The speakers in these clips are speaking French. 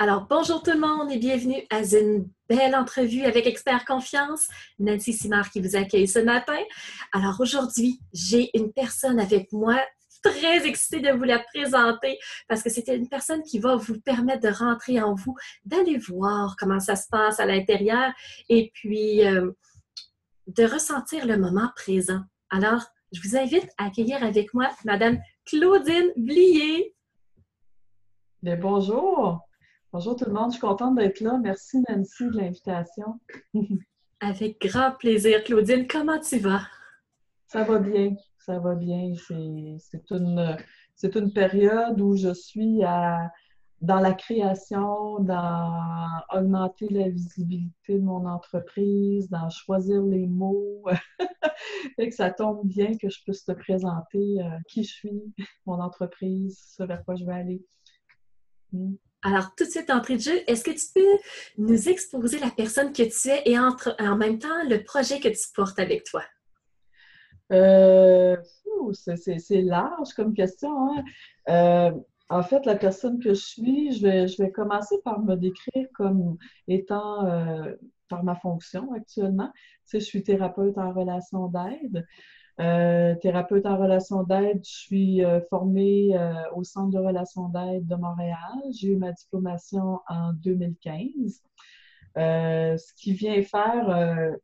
Alors, bonjour tout le monde et bienvenue à une belle entrevue avec Expert Confiance. Nancy Simard qui vous accueille ce matin. Alors aujourd'hui, j'ai une personne avec moi très excitée de vous la présenter parce que c'était une personne qui va vous permettre de rentrer en vous, d'aller voir comment ça se passe à l'intérieur et puis de ressentir le moment présent. Alors, je vous invite à accueillir avec moi Madame Claudine Blier. Bien, bonjour. Bonjour tout le monde. Je suis contente d'être là. Merci Nancy de l'invitation. Avec grand plaisir. Claudine, comment tu vas? Ça va bien. Ça va bien. C'est une période où je suis dans la création, dans augmenter la visibilité de mon entreprise, dans choisir les mots. Fait que ça tombe bien que je puisse te présenter qui je suis, mon entreprise, ce vers quoi je vais aller. Alors, tout de suite, entrée de jeu, est-ce que tu peux nous exposer la personne que tu es et en même temps le projet que tu portes avec toi? C'est large comme question, hein? Euh, En fait, la personne que je suis, je vais commencer par me décrire comme étant, par ma fonction actuellement. Tu sais, je suis thérapeute en relation d'aide. Thérapeute en relation d'aide, je suis formée au Centre de relation d'aide de Montréal. J'ai eu ma diplomation en 2015. Ce qui vient faire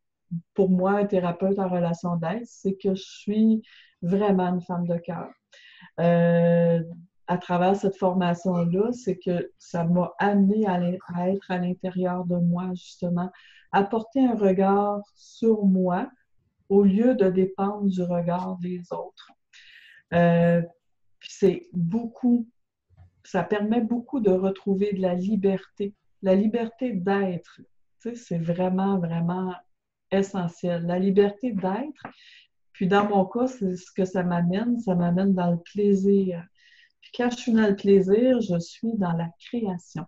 pour moi, un thérapeute en relation d'aide, c'est que je suis vraiment une femme de cœur. Euh, à travers cette formation-là, c'est que ça m'a amené à être à l'intérieur de moi, justement, apporter un regard sur moi au lieu de dépendre du regard des autres. Euh, Puis c'est beaucoup, ça permet beaucoup de retrouver de la liberté d'être. Tu sais, c'est vraiment, vraiment essentiel. La liberté d'être. Puis dans mon cas, c'est ce que ça m'amène dans le plaisir. Puis quand je suis dans le plaisir, je suis dans la création.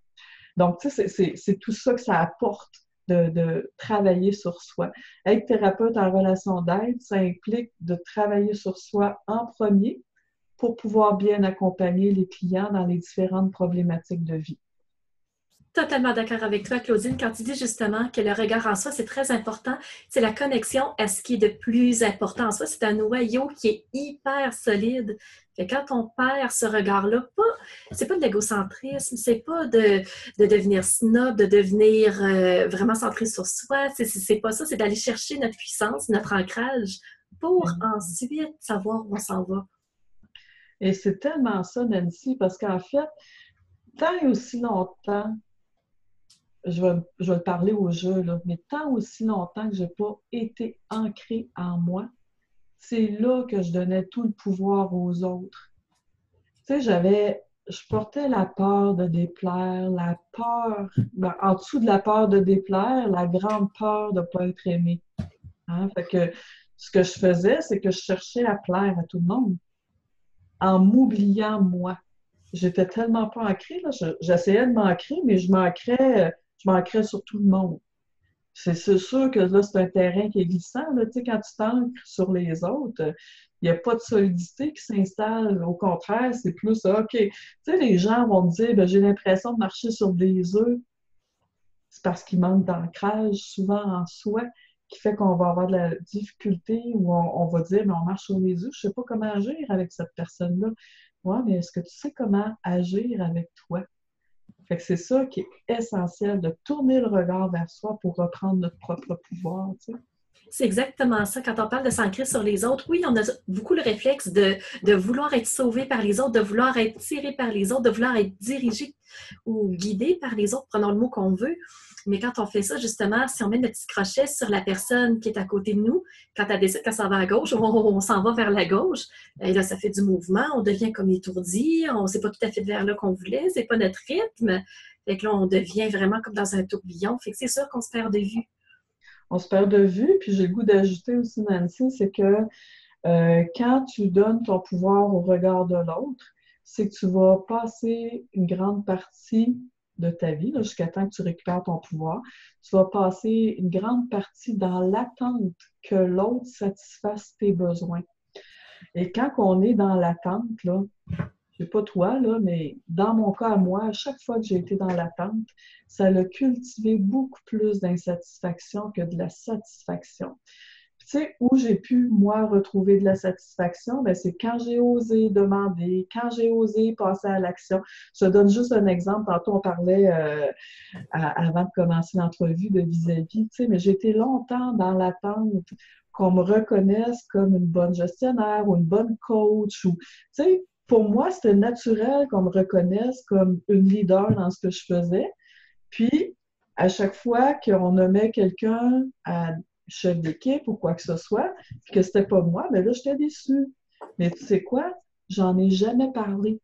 Donc, tu sais, c'est tout ça que ça apporte de travailler sur soi. Être thérapeute en relation d'aide, ça implique de travailler sur soi en premier pour pouvoir bien accompagner les clients dans les différentes problématiques de vie. Totalement d'accord avec toi, Claudine, quand tu dis justement que le regard en soi, c'est très important. C'est la connexion à ce qui est de plus important en soi. C'est un noyau qui est hyper solide. Fait que quand on perd ce regard-là, c'est pas de l'égocentrisme, c'est pas de devenir snob, de devenir vraiment centré sur soi. C'est pas ça, c'est d'aller chercher notre puissance, notre ancrage pour ensuite savoir où on s'en va. Et c'est tellement ça, Nancy, parce qu'en fait, tant et aussi longtemps je vais parler au jeu, là, mais tant aussi longtemps que je n'ai pas été ancrée en moi, c'est là que je donnais tout le pouvoir aux autres. Tu sais, je portais la peur de déplaire, la peur, ben, en dessous de la peur de déplaire, la grande peur de ne pas être aimée. Hein? Fait que ce que je faisais, c'est que je cherchais à plaire à tout le monde en m'oubliant moi. J'étais tellement pas ancrée, là, j'essayais de m'ancrer, mais je m'ancrais sur tout le monde. C'est sûr que là, c'est un terrain qui est glissant. Là, tu sais, quand tu t'ancres sur les autres, il n'y a pas de solidité qui s'installe. Au contraire, c'est plus OK. Tu sais, les gens vont me dire, ben, j'ai l'impression de marcher sur des œufs. C'est parce qu'il manque d'ancrage souvent en soi qui fait qu'on va avoir de la difficulté ou on va dire, mais on marche sur les œufs, je ne sais pas comment agir avec cette personne-là. Ouais, mais est-ce que tu sais comment agir avec toi? Fait que c'est ça qui est essentiel, de tourner le regard vers soi pour reprendre notre propre pouvoir, tu sais. C'est exactement ça. Quand on parle de s'ancrer sur les autres, oui, on a beaucoup le réflexe de vouloir être sauvé par les autres, de vouloir être tiré par les autres, de vouloir être dirigé ou guidé par les autres, prenons le mot qu'on veut. Mais quand on fait ça, justement, si on met notre petit crochet sur la personne qui est à côté de nous, quand elle décide qu'elle s'en va à gauche, on s'en va vers la gauche, et là, ça fait du mouvement, on devient comme étourdi, on ne sait pas tout à fait vers là qu'on voulait, c'est pas notre rythme. Fait que là, on devient vraiment comme dans un tourbillon. Fait que c'est sûr qu'on se perd de vue. On se perd de vue, puis j'ai le goût d'ajouter aussi, Nancy, c'est que quand tu donnes ton pouvoir au regard de l'autre, c'est que tu vas passer une grande partie de ta vie, là, jusqu'à temps que tu récupères ton pouvoir, tu vas passer une grande partie dans l'attente que l'autre satisfasse tes besoins. Et quand on est dans l'attente, là, je sais pas toi, là, mais dans mon cas à moi, à chaque fois que j'ai été dans l'attente, ça a cultivé beaucoup plus d'insatisfaction que de la satisfaction. Puis, tu sais, où j'ai pu, moi, retrouver de la satisfaction, ben, c'est quand j'ai osé demander, quand j'ai osé passer à l'action. Je te donne juste un exemple. Tantôt, on parlait avant de commencer l'entrevue de vis-à-vis, tu sais, mais j'ai été longtemps dans l'attente qu'on me reconnaisse comme une bonne gestionnaire ou une bonne coach. Ou, tu sais, pour moi, c'était naturel qu'on me reconnaisse comme une leader dans ce que je faisais. Puis, à chaque fois qu'on nommait quelqu'un à chef d'équipe ou quoi que ce soit, puis que c'était pas moi, mais là, j'étais déçue. Mais tu sais quoi? J'en ai jamais parlé.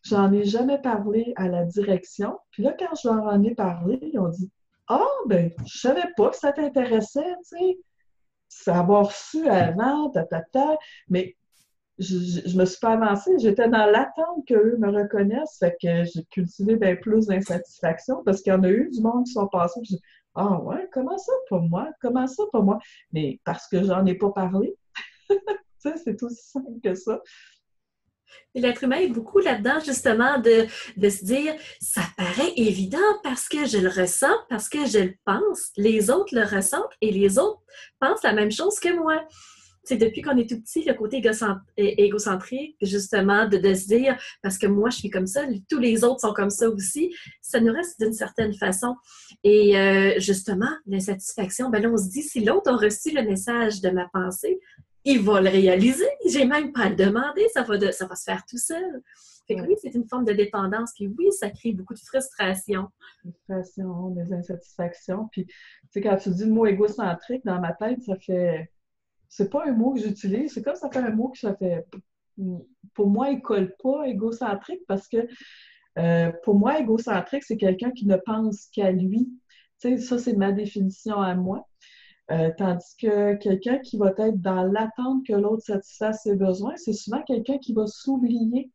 J'en ai jamais parlé à la direction. Puis là, quand je leur en ai parlé, ils ont dit ah, ben, je savais pas que ça t'intéressait, tu sais, savoir su avant, mais je me suis pas avancée. J'étais dans l'attente qu'eux me reconnaissent, fait que j'ai cultivé bien plus d'insatisfaction parce qu'il y en a eu du monde qui sont passés. Puis ah ouais, comment ça, pas moi? Comment ça, pas moi? Mais parce que j'en ai pas parlé. Tu sais, c'est aussi simple que ça. Et l'être humain est beaucoup là-dedans, justement, de se dire, ça paraît évident parce que je le ressens, parce que je le pense. Les autres le ressentent et les autres pensent la même chose que moi. C'est depuis qu'on est tout petit, le côté égocentrique, justement, de se dire, parce que moi, je suis comme ça, tous les autres sont comme ça aussi, ça nous reste d'une certaine façon. Et justement, l'insatisfaction, ben là, on se dit, si l'autre a reçu le message de ma pensée, il va le réaliser. J'ai même pas à le demander, ça va se faire tout seul. Fait que oui, c'est une forme de dépendance. Puis oui, ça crée beaucoup de frustration. Frustration, des insatisfactions. Puis, tu sais, quand tu dis le mot égocentrique, dans ma tête, ça fait. C'est pas un mot que j'utilise, c'est comme ça fait un mot que ça fait. Pour moi, il colle pas égocentrique parce que pour moi, égocentrique, c'est quelqu'un qui ne pense qu'à lui. Tu sais, ça, c'est ma définition à moi. Tandis que quelqu'un qui va être dans l'attente que l'autre satisfasse ses besoins, c'est souvent quelqu'un qui va s'oublier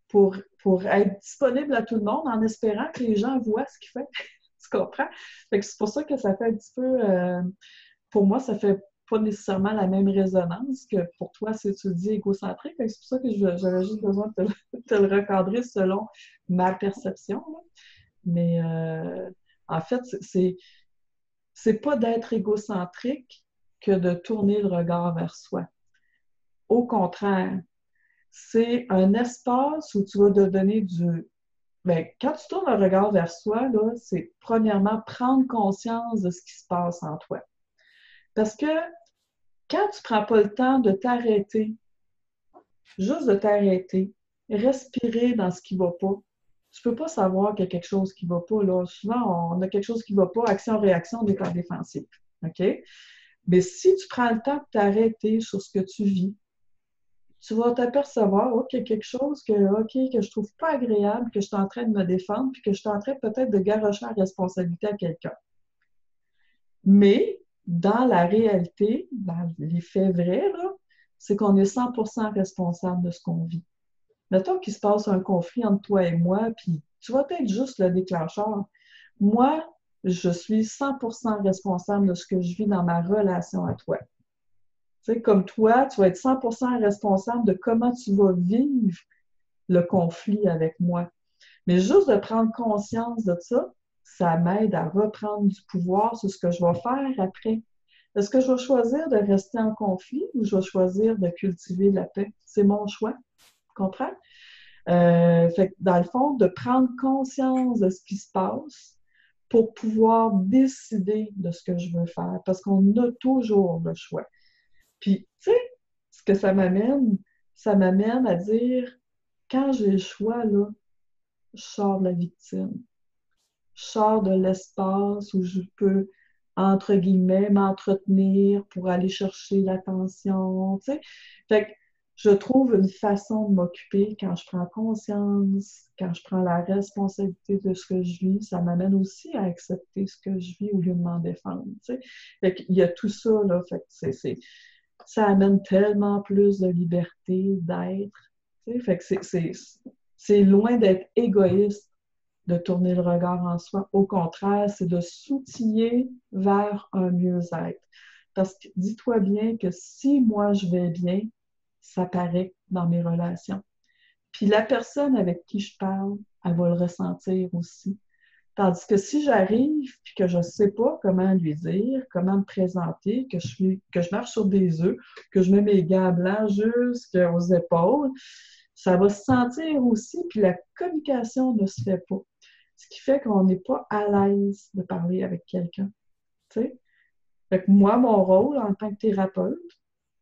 pour être disponible à tout le monde en espérant que les gens voient ce qu'il fait. Tu comprends? Fait que c'est pour ça que ça fait un petit peu, pour moi, ça fait pas nécessairement la même résonance que pour toi, si tu dis égocentrique. Fait que c'est pour ça que j'avais juste besoin de te le recadrer selon ma perception. Là. Mais en fait, c'est pas d'être égocentrique que de tourner le regard vers soi. Au contraire, c'est un espace où tu vas te donner du. Bien, quand tu tournes le regard vers soi, là, c'est premièrement prendre conscience de ce qui se passe en toi. Parce que quand tu ne prends pas le temps de t'arrêter, juste de t'arrêter, respirer dans ce qui ne va pas, tu ne peux pas savoir qu'il y a quelque chose qui ne va pas. Là. Souvent, on a quelque chose qui ne va pas, action-réaction, on est en défensif. OK? Mais si tu prends le temps de t'arrêter sur ce que tu vis, tu vas t'apercevoir qu'il y a quelque chose que je ne trouve pas agréable, que je suis en train de me défendre, puis que je suis en train peut-être de garrocher la responsabilité à quelqu'un. Mais dans la réalité, dans les faits vrais, là, c'est qu'on est 100% responsable de ce qu'on vit. Mettons qu'il se passe un conflit entre toi et moi, puis tu vas être juste le déclencheur. Moi, je suis 100% responsable de ce que je vis dans ma relation à toi. Tu sais, comme toi, tu vas être 100% responsable de comment tu vas vivre le conflit avec moi. Mais juste de prendre conscience de ça, ça m'aide à reprendre du pouvoir sur ce que je vais faire après. Est-ce que je vais choisir de rester en conflit ou je vais choisir de cultiver la paix? C'est mon choix. Tu comprends? Fait que dans le fond, de prendre conscience de ce qui se passe pour pouvoir décider de ce que je veux faire. Parce qu'on a toujours le choix. Puis, tu sais, ce que ça m'amène à dire, quand j'ai le choix, là, je sors de la victime. Je sors de l'espace où je peux, entre guillemets, m'entretenir pour aller chercher l'attention, tu sais. Fait que je trouve une façon de m'occuper quand je prends conscience, quand je prends la responsabilité de ce que je vis, ça m'amène aussi à accepter ce que je vis au lieu de m'en défendre, tu sais. Fait qu'il y a tout ça, là, fait que ça amène tellement plus de liberté d'être. Tu sais, fait que c'est loin d'être égoïste de tourner le regard en soi. Au contraire, c'est de s'outiller vers un mieux-être. Parce que dis-toi bien que si moi je vais bien, ça paraît dans mes relations. Puis la personne avec qui je parle, elle va le ressentir aussi. Tandis que si j'arrive puis que je ne sais pas comment lui dire, comment me présenter, que je marche sur des œufs, que je mets mes gants blancs jusqu'aux épaules, ça va se sentir aussi, puis la communication ne se fait pas. Ce qui fait qu'on n'est pas à l'aise de parler avec quelqu'un. Tu sais? Fait que moi, mon rôle en tant que thérapeute,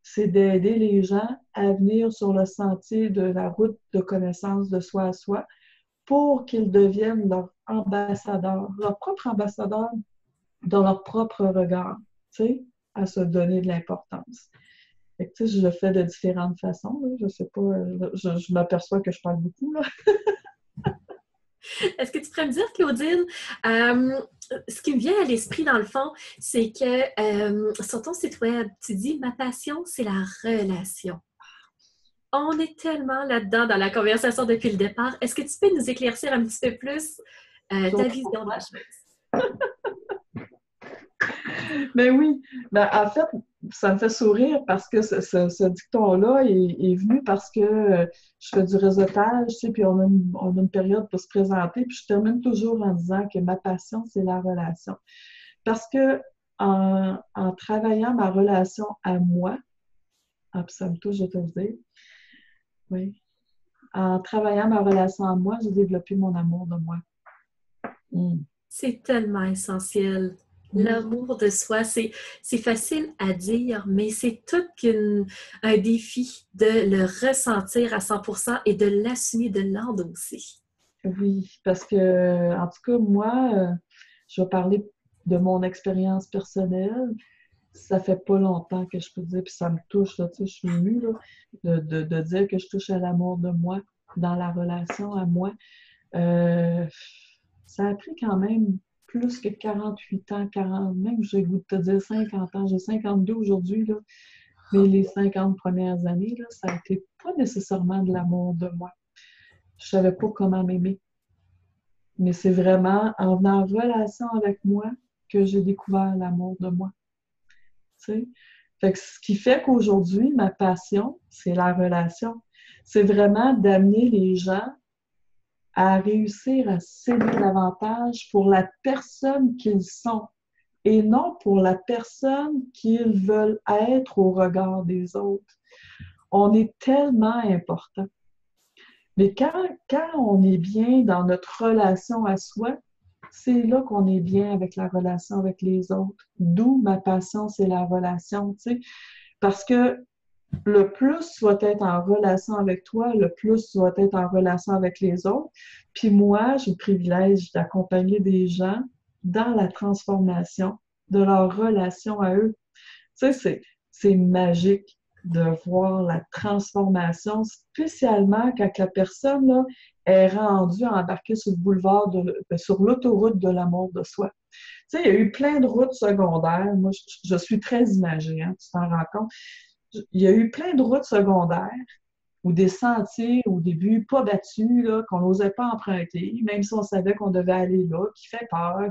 c'est d'aider les gens à venir sur le sentier de la route de connaissance de soi à soi pour qu'ils deviennent leur ambassadeur, leur propre ambassadeur dans leur propre regard, tu sais, à se donner de l'importance. Fait que, tu sais, je le fais de différentes façons, là. Je sais pas, je m'aperçois que je parle beaucoup, là. Est-ce que tu pourrais me dire, Claudine, ce qui me vient à l'esprit, dans le fond, c'est que sur ton site web, tu dis « Ma passion, c'est la relation ». On est tellement là-dedans dans la conversation depuis le départ. Est-ce que tu peux nous éclaircir un petit peu plus ta vision de la chose? Ben oui, ben en fait, ça me fait sourire parce que ce dicton-là est venu parce que je fais du réseautage, tu sais, puis on a une période pour se présenter, puis je termine toujours en disant que ma passion, c'est la relation. Parce que en travaillant ma relation à moi, puis ça me touche de te le dire, oui, en travaillant ma relation à moi, j'ai développé mon amour de moi. C'est tellement essentiel. L'amour de soi, c'est facile à dire, mais c'est tout un défi de le ressentir à 100% et de l'assumer, de l'endosser. Oui, parce que, en tout cas, moi, je vais parler de mon expérience personnelle. Ça fait pas longtemps que je peux dire, puis ça me touche, là, tu sais, je suis émue, là, de dire que je touche à l'amour de moi, dans la relation à moi. Ça a pris quand même plus que 48 ans, 40, même j'ai le goût de te dire 50 ans. J'ai 52 aujourd'hui, là. Mais les 50 premières années, là, ça a été pas nécessairement de l'amour de moi. Je savais pas comment m'aimer. Mais c'est vraiment en venant en relation avec moi que j'ai découvert l'amour de moi. Tu sais? Fait que ce qui fait qu'aujourd'hui, ma passion, c'est la relation. C'est vraiment d'amener les gens à réussir à s'aimer davantage pour la personne qu'ils sont et non pour la personne qu'ils veulent être au regard des autres. On est tellement important. Mais quand on est bien dans notre relation à soi, c'est là qu'on est bien avec la relation avec les autres. D'où ma passion, c'est la relation, tu sais. Parce que le plus tu vas être en relation avec toi, le plus tu vas être en relation avec les autres. Puis moi, j'ai le privilège d'accompagner des gens dans la transformation de leur relation à eux. Tu sais, c'est magique de voir la transformation, spécialement quand la personne là, est rendue à embarquer sur le boulevard, sur l'autoroute de l'amour de soi. Tu sais, il y a eu plein de routes secondaires. Moi, je suis très imagée, hein, tu t'en rends compte. Il y a eu plein de routes secondaires ou des sentiers au début pas battus, là, qu'on n'osait pas emprunter, même si on savait qu'on devait aller là, qui fait peur,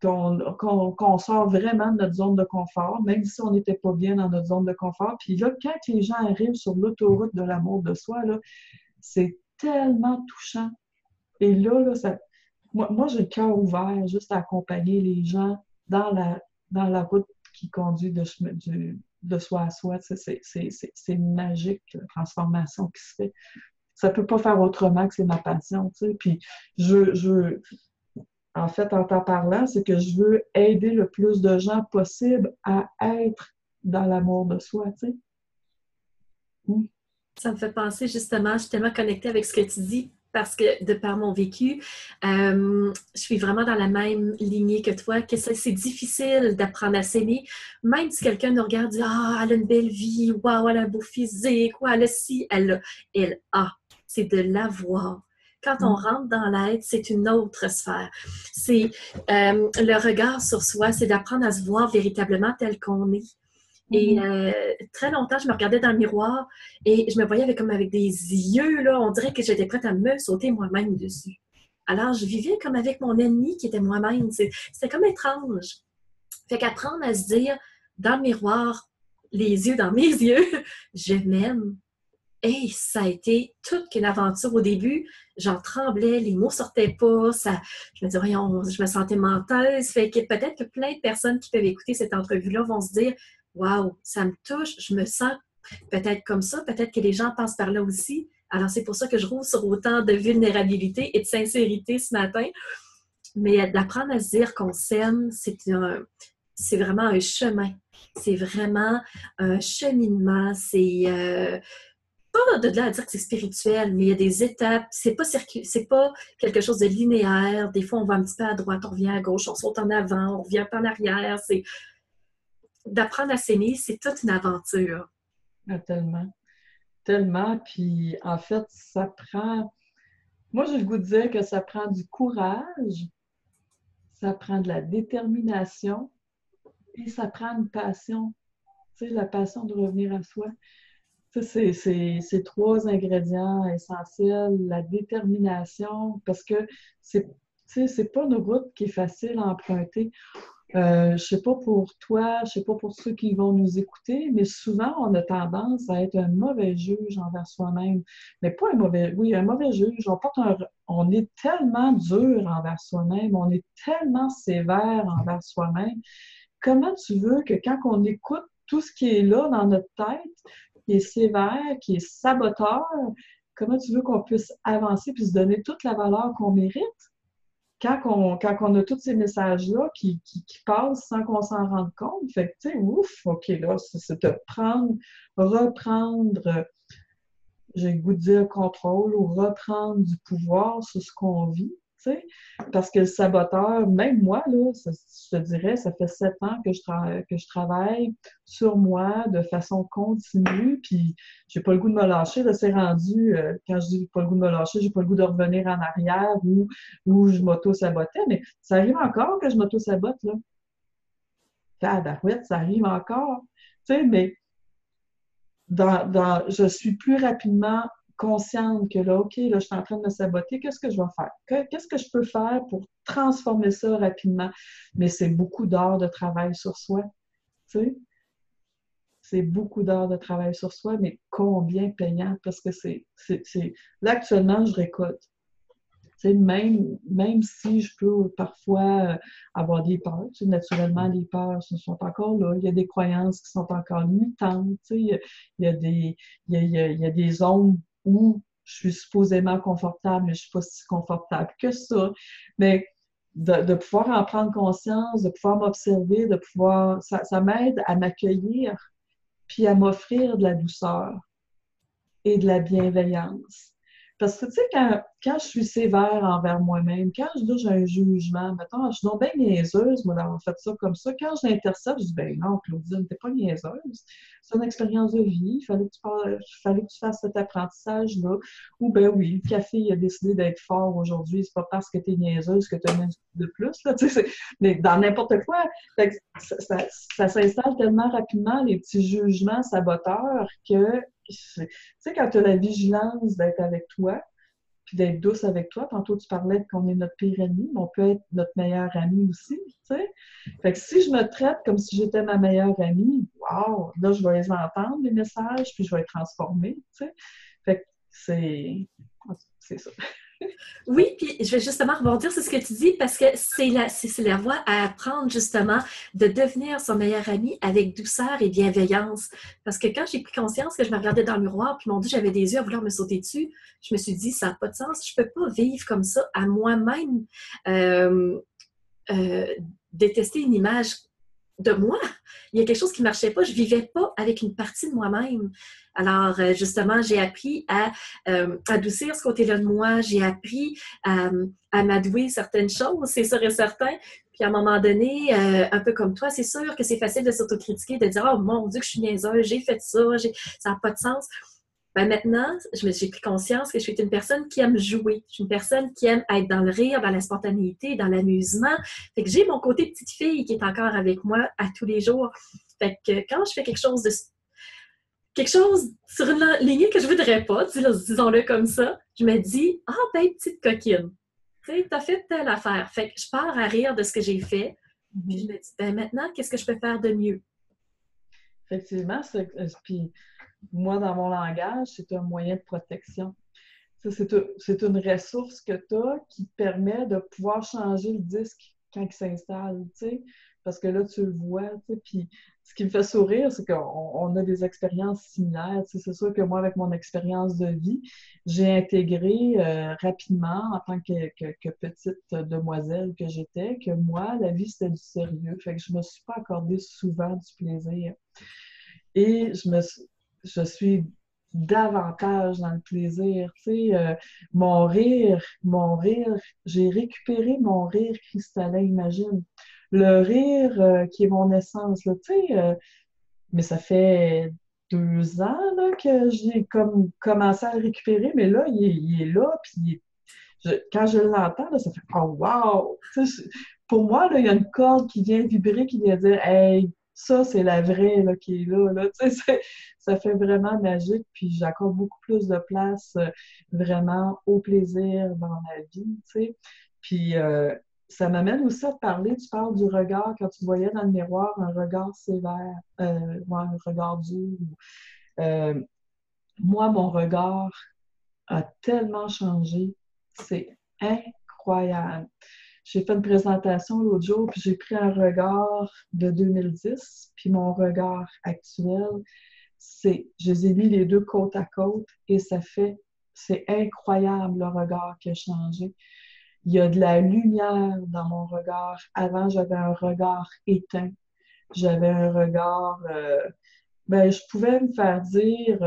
qu'on sort vraiment de notre zone de confort, même si on n'était pas bien dans notre zone de confort. Puis là, quand les gens arrivent sur l'autoroute de l'amour de soi, là, c'est tellement touchant. Et là, moi j'ai le cœur ouvert juste à accompagner les gens dans la route qui conduit de soi à soi. C'est magique, la transformation qui se fait. Ça ne peut pas faire autrement que c'est ma passion. Tu sais. Puis en fait, en t'en parlant, c'est que je veux aider le plus de gens possible à être dans l'amour de soi. Tu sais. Ça me fait penser justement, je suis tellement connectée avec ce que tu dis parce que de par mon vécu, je suis vraiment dans la même lignée que toi, que c'est difficile d'apprendre à s'aimer. Même si quelqu'un nous regarde et dit « Ah, elle a une belle vie, waouh, elle a un beau physique, ouais, elle a ci, elle a. » C'est de l'avoir. Quand on rentre dans l'aide, c'est une autre sphère. C'est le regard sur soi, c'est d'apprendre à se voir véritablement tel qu'on est. Et très longtemps, je me regardais dans le miroir et je me voyais comme avec des yeux, là, on dirait que j'étais prête à me sauter moi-même dessus. Alors, je vivais comme avec mon ennemi qui était moi-même. C'était comme étrange. Fait qu'apprendre à se dire dans le miroir, les yeux dans mes yeux, je m'aime. hey, ça a été toute qu'une aventure au début. J'en tremblais, les mots sortaient pas, je me disais, voyons, je me sentais menteuse. Fait que peut-être que plein de personnes qui peuvent écouter cette entrevue-là vont se dire, waouh, ça me touche, je me sens peut-être comme ça, peut-être que les gens passent par là aussi. Alors, c'est pour ça que je roule sur autant de vulnérabilité et de sincérité ce matin. Mais d'apprendre à se dire qu'on s'aime, c'est vraiment un chemin. C'est vraiment un cheminement. C'est pas de là à dire que c'est spirituel, mais il y a des étapes. C'est pas quelque chose de linéaire. Des fois, on va un petit peu à droite, on revient à gauche, on saute en avant, on revient en arrière. C'est d'apprendre à s'aimer, c'est toute une aventure. Ah, tellement, tellement. Puis en fait, ça prend. Moi, j'ai le goût de dire que ça prend du courage, ça prend de la détermination et ça prend une passion. Tu sais, la passion de revenir à soi. Ça, c'est trois ingrédients essentiels. La détermination, parce que c'est, tu sais, c'est pas une route qui est facile à emprunter. Je sais pas pour toi, je sais pas pour ceux qui vont nous écouter, mais souvent, on a tendance à être un mauvais juge envers soi-même. Mais pas un mauvais, oui, un mauvais juge. On est tellement dur envers soi-même, on est tellement sévère envers soi-même. Comment tu veux que quand on écoute tout ce qui est là dans notre tête, qui est sévère, qui est saboteur, comment tu veux qu'on puisse avancer puis se donner toute la valeur qu'on mérite? Quand on a tous ces messages-là qui passent sans qu'on s'en rende compte, fait que, tu sais, ouf, OK, là, c'est de reprendre, j'ai le goût de dire contrôle ou reprendre du pouvoir sur ce qu'on vit, tu sais, parce que le saboteur, même moi, là, je te dirais, ça fait 7 ans que je travaille sur moi de façon continue, puis j'ai pas le goût de me lâcher, là, c'est rendu, quand je dis pas le goût de me lâcher, j'ai pas le goût de revenir en arrière ou je m'auto-sabotais, mais ça arrive encore que je m'auto-sabote, là. Tabarouette, ça arrive encore, tu sais, mais je suis plus rapidement consciente que là, OK, là, je suis en train de me saboter, qu'est-ce que je vais faire? Qu'est-ce que je peux faire pour transformer ça rapidement? Mais c'est beaucoup d'heures de travail sur soi, tu sais? C'est beaucoup d'heures de travail sur soi, mais combien payant? Parce que là, actuellement, je récolte. Même si je peux parfois avoir des peurs, naturellement, les peurs sont encore là. Il y a des croyances qui sont encore limitantes. Il y a des, il y a des zones où je suis supposément confortable, mais je ne suis pas si confortable que ça. Mais de pouvoir en prendre conscience, de pouvoir m'observer, ça m'aide à m'accueillir, puis à m'offrir de la douceur et de la bienveillance. Parce que, tu sais, quand je suis sévère envers moi-même, quand j'ai un jugement, mettons, je suis donc bien niaiseuse, moi, d'avoir fait ça comme ça. Quand je l'intercepte, je dis, ben non, Claudine, t'es pas niaiseuse. C'est une expérience de vie. Il fallait que tu fasses cet apprentissage-là. Ou, ben oui, le café, il a décidé d'être fort aujourd'hui. C'est pas parce que t'es niaiseuse que t'as un de plus, là. Tu sais, mais dans n'importe quoi. Fait que ça s'installe tellement rapidement, les petits jugements saboteurs, que tu sais, quand tu as la vigilance d'être avec toi, puis d'être douce avec toi, tantôt tu parlais qu'on est notre pire ennemi, mais on peut être notre meilleur ami aussi, tu sais. Fait que si je me traite comme si j'étais ma meilleure amie, wow, là, je vais les entendre, les messages, puis je vais être transformée, tu sais. Fait que c'est ça. Oui, puis je vais justement rebondir sur ce que tu dis parce que c'est la voie à apprendre justement de devenir son meilleur ami avec douceur et bienveillance. Parce que quand j'ai pris conscience que je me regardais dans le miroir puis mon Dieu, j'avais des yeux à vouloir me sauter dessus, je me suis dit, ça n'a pas de sens, je ne peux pas vivre comme ça à moi-même, euh, euh, détester une image de moi. Il y a quelque chose qui ne marchait pas. Je ne vivais pas avec une partie de moi-même. Alors, justement, j'ai appris à adoucir ce côté-là de moi. J'ai appris à m'adouer certaines choses, c'est sûr et certain. Puis à un moment donné, un peu comme toi, c'est sûr que c'est facile de s'autocritiquer, de dire « Oh mon Dieu, que je suis niaiseuse, j'ai fait ça, ça n'a pas de sens. » Ben maintenant, j'ai pris conscience que je suis une personne qui aime jouer. Je suis une personne qui aime être dans le rire, dans la spontanéité, dans l'amusement. Fait que j'ai mon côté petite fille qui est encore avec moi à tous les jours. Fait que quand je fais quelque chose sur une lignée que je voudrais pas, disons-le comme ça, je me dis, ah, ben, petite coquine, tu sais, t'as fait telle affaire. Fait que je pars à rire de ce que j'ai fait, puis je me dis, ben, maintenant, qu'est-ce que je peux faire de mieux? Effectivement, puis moi, dans mon langage, c'est un moyen de protection. C'est une ressource que tu as qui te permet de pouvoir changer le disque quand il s'installe, tu sais, parce que là, tu le vois, tu sais, puis ce qui me fait sourire, c'est qu'on a des expériences similaires, tu sais, c'est sûr que moi, avec mon expérience de vie, j'ai intégré rapidement, en tant que petite demoiselle que j'étais, que moi, la vie, c'était du sérieux, fait que je me suis pas accordé souvent du plaisir. Et je suis davantage dans le plaisir. Tu sais, mon rire, j'ai récupéré mon rire cristallin, imagine. Le rire qui est mon essence, là, tu sais, mais ça fait 2 ans là, que j'ai comme commencé à le récupérer, mais là, il est là, puis quand je l'entends, là, ça fait «Oh wow!» Tu sais, pour moi, là, il y a une corde qui vient vibrer, qui vient dire «Hey, ça, c'est la vraie là, qui est là. Là. Tu sais, ça fait vraiment magique, puis j'accorde beaucoup plus de place vraiment au plaisir dans ma vie. Tu sais. Puis ça m'amène aussi à te parler, tu parles du regard, quand tu voyais dans le miroir un regard sévère, ouais, un regard dur. Euh, Moi, mon regard a tellement changé. C'est incroyable. J'ai fait une présentation l'autre jour, puis j'ai pris un regard de 2010, puis mon regard actuel, je les ai mis les deux côte à côte et c'est incroyable le regard qui a changé. Il y a de la lumière dans mon regard. Avant, j'avais un regard éteint. J'avais un regard ben, je pouvais me faire dire,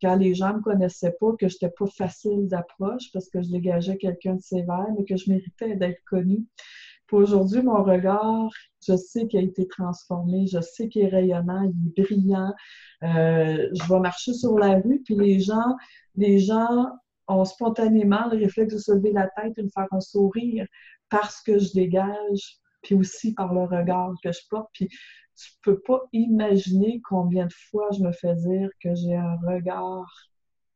quand les gens me connaissaient pas, que j'étais pas facile d'approche parce que je dégageais quelqu'un de sévère, mais que je méritais d'être connue. Puis aujourd'hui, mon regard, je sais qu'il a été transformé, je sais qu'il est rayonnant, il est brillant. Je vais marcher sur la rue, puis les gens ont spontanément le réflexe de se lever la tête et de faire un sourire parce que je dégage, puis aussi par le regard que je porte. Puis tu peux pas imaginer combien de fois je me fais dire que j'ai un regard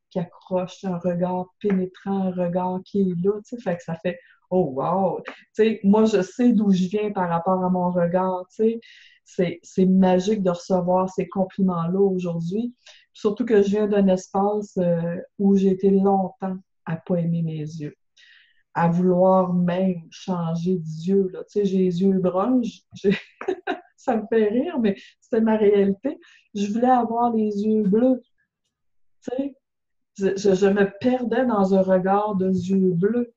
qui accroche, un regard pénétrant, un regard qui est là, tu sais, fait que ça fait «Oh wow!» Tu sais, moi, je sais d'où je viens par rapport à mon regard, tu sais, c'est magique de recevoir ces compliments-là aujourd'hui, surtout que je viens d'un espace où j'ai été longtemps à pas aimer mes yeux, à vouloir même changer d'yeux, là, tu sais, j'ai les yeux bruns, ça me fait rire, mais c'était ma réalité. Je voulais avoir les yeux bleus, tu sais. Je me perdais dans un regard de yeux bleus.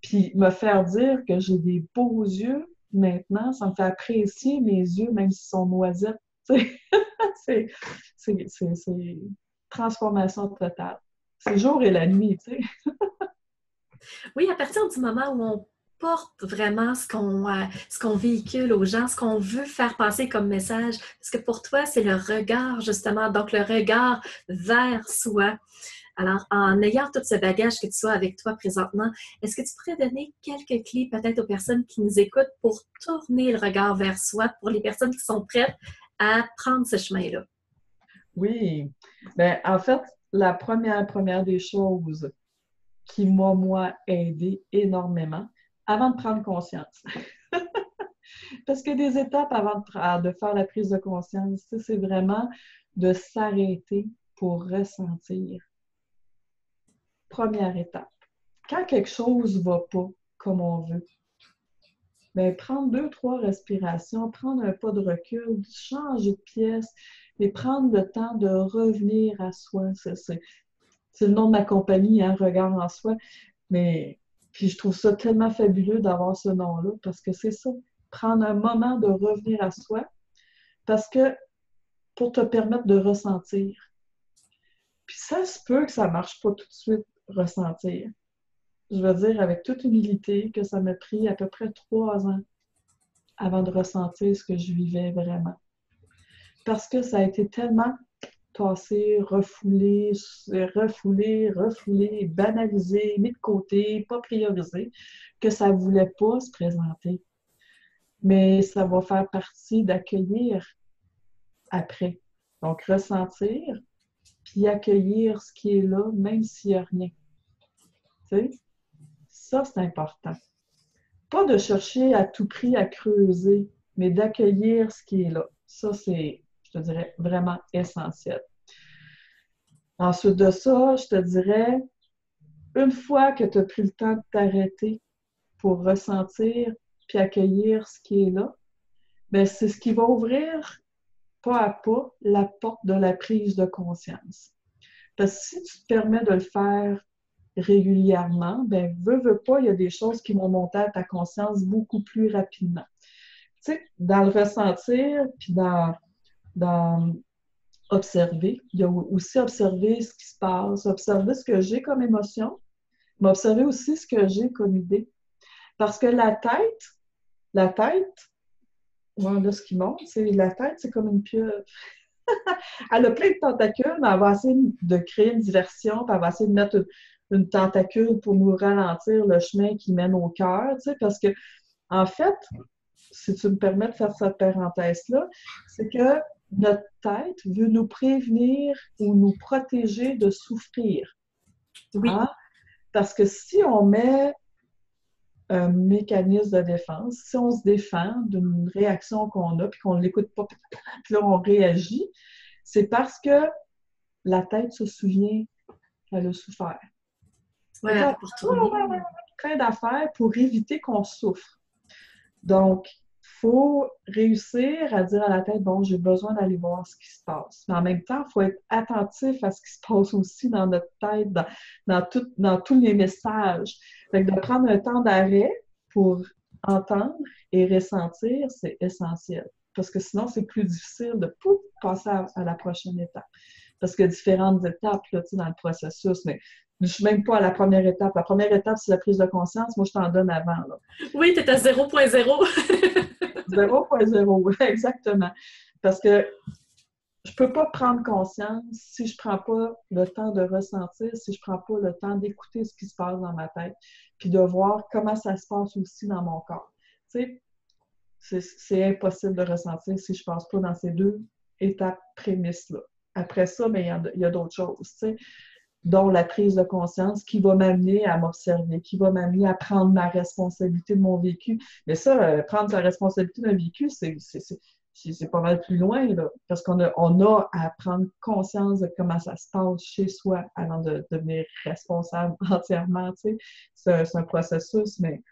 Puis me faire dire que j'ai des beaux yeux, maintenant, ça me fait apprécier mes yeux, même s'ils sont noisettes. Tu sais. C'est transformation totale. C'est le jour et la nuit, tu sais. Oui, à partir du moment où on porte vraiment ce qu'on véhicule aux gens, ce qu'on veut faire passer comme message, parce que pour toi, c'est le regard, justement, donc le regard vers soi. Alors, en ayant tout ce bagage que tu as avec toi présentement, est-ce que tu pourrais donner quelques clés peut-être aux personnes qui nous écoutent pour tourner le regard vers soi, pour les personnes qui sont prêtes à prendre ce chemin-là? Oui. Ben, en fait, la première des choses qui m'a, moi, aidé énormément, avant de prendre conscience. Parce que des étapes avant de faire la prise de conscience, tu sais, c'est vraiment de s'arrêter pour ressentir. Première étape. Quand quelque chose ne va pas comme on veut, bien, prendre 2, 3 respirations, prendre un pas de recul, changer de pièce, et prendre le temps de revenir à soi. C'est le nom de ma compagnie, hein, Regard en soi. Mais puis je trouve ça tellement fabuleux d'avoir ce nom-là parce que c'est ça, prendre un moment de revenir à soi parce que pour te permettre de ressentir. Puis ça se peut que ça ne marche pas tout de suite, ressentir. Je veux dire avec toute humilité que ça m'a pris à peu près 3 ans avant de ressentir ce que je vivais vraiment. Parce que ça a été tellement passé, refoulé, refoulé, banalisé, mis de côté, pas priorisé, que ça ne voulait pas se présenter. Mais ça va faire partie d'accueillir après. Donc, ressentir, puis accueillir ce qui est là, même s'il n'y a rien. Tu sais? Ça, c'est important. Pas de chercher à tout prix à creuser, mais d'accueillir ce qui est là. Ça, c'est, je te dirais, vraiment essentiel. Ensuite de ça, je te dirais, une fois que tu as pris le temps de t'arrêter pour ressentir puis accueillir ce qui est là, bien, c'est ce qui va ouvrir pas à pas la porte de la prise de conscience. Parce que si tu te permets de le faire régulièrement, ben veux pas, il y a des choses qui vont monter à ta conscience beaucoup plus rapidement. Tu sais, dans le ressentir, puis dans observer, il y a aussi observer ce qui se passe, observer ce que j'ai comme émotion, mais observer aussi ce que j'ai comme idée. Parce que la tête, ouais, là, ce qui monte, c'est la tête, c'est comme une pieuvre. Elle a plein de tentacules, mais elle va essayer de créer une diversion, puis elle va essayer de mettre une tentacule pour nous ralentir le chemin qui mène au cœur, tu sais, parce que, en fait, si tu me permets de faire cette parenthèse-là, c'est que notre tête veut nous prévenir ou nous protéger de souffrir. Oui. Hein? Parce que si on met un mécanisme de défense, si on se défend d'une réaction qu'on a, puis qu'on ne l'écoute pas, puis là, on réagit, c'est parce que la tête se souvient qu'elle a souffert. Ouais, Là, pour tourner. plein d'affaires pour éviter qu'on souffre. Donc, il faut réussir à dire à la tête, bon, j'ai besoin d'aller voir ce qui se passe. Mais en même temps, il faut être attentif à ce qui se passe aussi dans notre tête, dans tous les messages. Fait que de prendre un temps d'arrêt pour entendre et ressentir, c'est essentiel. Parce que sinon, c'est plus difficile de passer à la prochaine étape. Parce qu'il y a différentes étapes là, dans le processus, mais je ne suis même pas à la première étape. La première étape, c'est la prise de conscience. Moi, je t'en donne avant. Là. Oui, tu es à 0.0. 0.0, exactement. Parce que je ne peux pas prendre conscience si je ne prends pas le temps de ressentir, si je ne prends pas le temps d'écouter ce qui se passe dans ma tête, puis de voir comment ça se passe aussi dans mon corps. Tu sais, c'est impossible de ressentir si je ne passe pas dans ces deux étapes prémices-là. Après ça, bien, il y a d'autres choses, tu sais, dont la prise de conscience qui va m'amener à m'observer, qui va m'amener à prendre ma responsabilité de mon vécu. Mais ça, prendre sa responsabilité d'un vécu, c'est pas mal plus loin, là, parce on a à prendre conscience de comment ça se passe chez soi avant de devenir responsable entièrement. Tu sais. C'est un processus, mais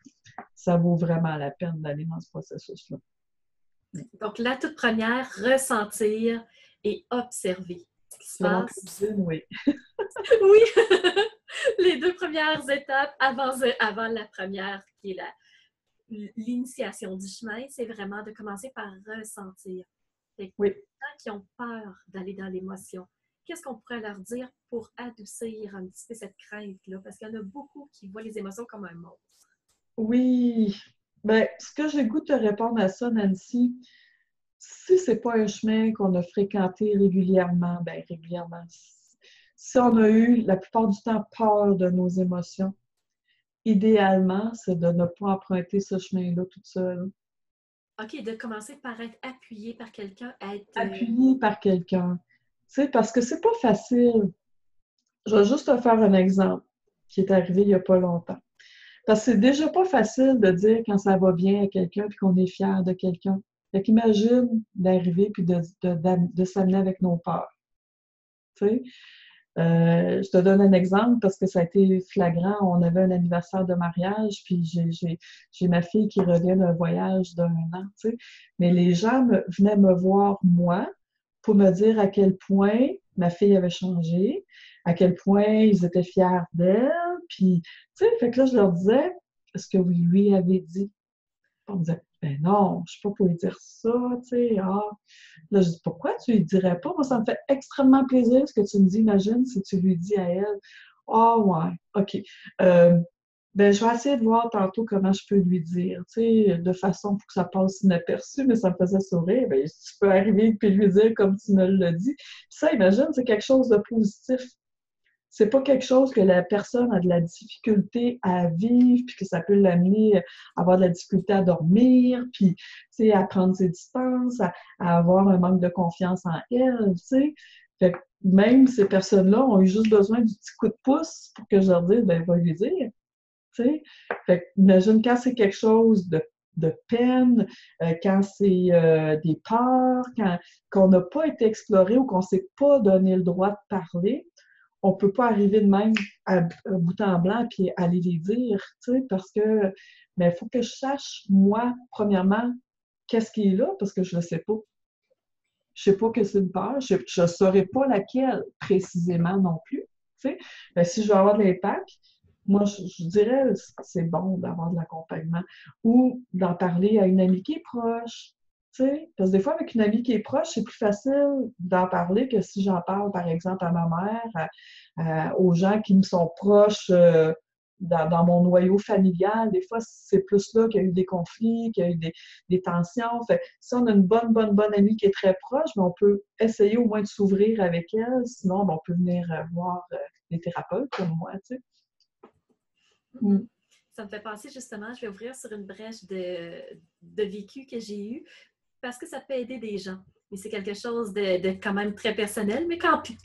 ça vaut vraiment la peine d'aller dans ce processus-là. Donc, la toute première, ressentir et observer ce qui se Puis en passe. cuisine, oui. Oui, les deux premières étapes avant la première, qui est l'initiation du chemin, c'est vraiment de commencer par ressentir. Les Oui. gens qui ont peur d'aller dans l'émotion, qu'est-ce qu'on pourrait leur dire pour adoucir un petit peu cette crainte-là? Parce qu'il y en a beaucoup qui voient les émotions comme un monstre. Oui. Ben, ce que j'ai le goût de te répondre à ça, Nancy, si c'est pas un chemin qu'on a fréquenté régulièrement, ben régulièrement, si on a eu la plupart du temps peur de nos émotions, idéalement, c'est de ne pas emprunter ce chemin-là toute seule. OK, de commencer par être appuyé par quelqu'un, être... Appuyé par quelqu'un. Tu sais, parce que c'est pas facile. Je vais juste te faire un exemple qui est arrivé il y a pas longtemps. Parce que c'est déjà pas facile de dire quand ça va bien à quelqu'un puis qu'on est fier de quelqu'un. Fait qu'imagine d'arriver puis de s'amener avec nos peurs. Tu sais? Je te donne un exemple parce que ça a été flagrant. On avait un anniversaire de mariage, puis j'ai ma fille qui revient d'un voyage d'un an, tu sais. Mais les gens venaient me voir, moi, pour me dire à quel point ma fille avait changé, à quel point ils étaient fiers d'elle. Puis, tu sais, fait que là, je leur disais, est-ce que vous lui avez dit? On me disait, ben non, je ne suis pas pour lui dire ça, tu sais. Ah. Là, je dis, pourquoi tu lui dirais pas? Moi, ça me fait extrêmement plaisir ce que tu me dis. Imagine si tu lui dis à elle, ah ouais, OK. Ben, je vais essayer de voir tantôt comment je peux lui dire, tu sais, de façon pour que ça passe inaperçu, mais ça me faisait sourire. Ben, tu peux arriver et lui dire comme tu me l'as dit. Puis ça, imagine, c'est quelque chose de positif. C'est pas quelque chose que la personne a de la difficulté à vivre, puis que ça peut l'amener à avoir de la difficulté à dormir, puis, tu sais, à prendre ses distances, à avoir un manque de confiance en elle, tu sais. Fait que même ces personnes-là ont eu juste besoin du petit coup de pouce pour que je leur dise, ben, va lui dire, tu sais. Fait que, imagine quand c'est quelque chose de peine, quand c'est des peurs, qu'on n'a pas été exploré ou qu'on ne s'est pas donné le droit de parler, on peut pas arriver de même à bout en blanc puis aller les dire, tu sais, parce que, mais il faut que je sache, moi, premièrement, qu'est-ce qui est là, parce que je le sais pas. Je sais pas que c'est une peur, je ne saurais pas laquelle précisément non plus, tu sais. Ben, si je veux avoir de l'impact, moi, je dirais c'est bon d'avoir de l'accompagnement ou d'en parler à une amie qui est proche, tu sais. Parce que des fois, avec une amie qui est proche, c'est plus facile d'en parler que si j'en parle, par exemple, à ma mère, aux gens qui me sont proches dans mon noyau familial. Des fois, c'est plus là qu'il y a eu des conflits, qu'il y a eu des tensions. Fait, si on a une bonne amie qui est très proche, mais on peut essayer au moins de s'ouvrir avec elle. Sinon, ben, on peut venir voir des thérapeutes comme moi, tu sais. Mm. Ça me fait penser justement, je vais ouvrir sur une brèche de vécu que j'ai eu parce que ça peut aider des gens. Mais c'est quelque chose de quand même très personnel, mais quand pis,